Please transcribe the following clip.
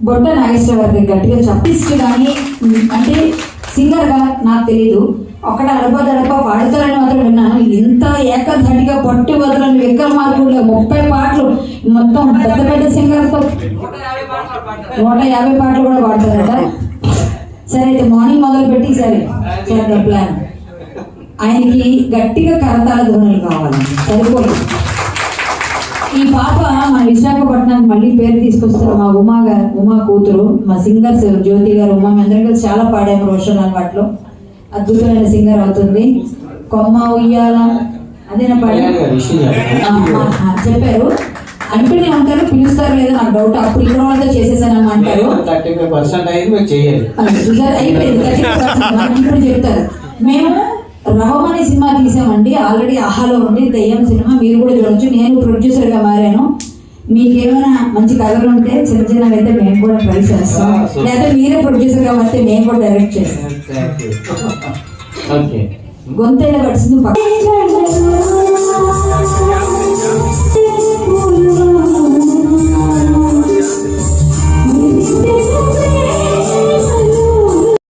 బొట్ట నాగేశ్వర గారికి గట్టిగా చప్పిస్ట్ కానీ అంటే సింగర్గా నాకు తెలీదు. ఒకటి అడప పాడతారని మాత్రం విన్నాను. ఇంత ఏకధాటిగా పట్టు వదలని విక్రమార్కుడులో 30 పాటలు మొత్తం పెద్ద పెద్ద సింగర్తో 150 పాటలు కూడా పాడతారట. సరే అయితే మార్నింగ్ మొదలు పెట్టి సరే చేద్దాం ప్లాన్. ఆయనకి గట్టిగా కరతాళ ధ్వనులు కావాలి, సరిపోదు. ఈ పాప మన విశాఖపట్నానికి మళ్ళీ పేరు తీసుకొస్తారు. మా ఉమా కూతురు, మా సింగర్స్ జ్యోతి గారు, ఉమా అందరం కలిసి చాలా పాడాము రోషన్ వాటిలో. అద్భుతమైన సింగర్ అవుతుంది. కొమ్మ ఉయ్యాల అదేనా పాడి చెప్పారు. అంటూనే ఉంటారు, పిలుస్తారు లేదా నాకు డౌట్. అప్పుడు ఇక్కడ వాళ్ళతో చేసేసానమ్మా అంటారు. 35% అయిపోయింది. ఇప్పుడు చెప్తారు. మేము రవం అనే సినిమా తీసామండి, ఆల్రెడీ ఆహాలో ఉంది, దయ్యం సినిమా, మీరు కూడా చూడొచ్చు. నేను ప్రొడ్యూసర్గా మారాను. మీకేమైనా మంచి కథలు ఉంటే చిన్న చిన్నవి అయితే మేము కూడా ట్రై చేస్తాం, లేదా మీరే ప్రొడ్యూసర్గా మారితే మేము కూడా డైరెక్ట్ చేస్తాం. గొంతైనా పడిసింది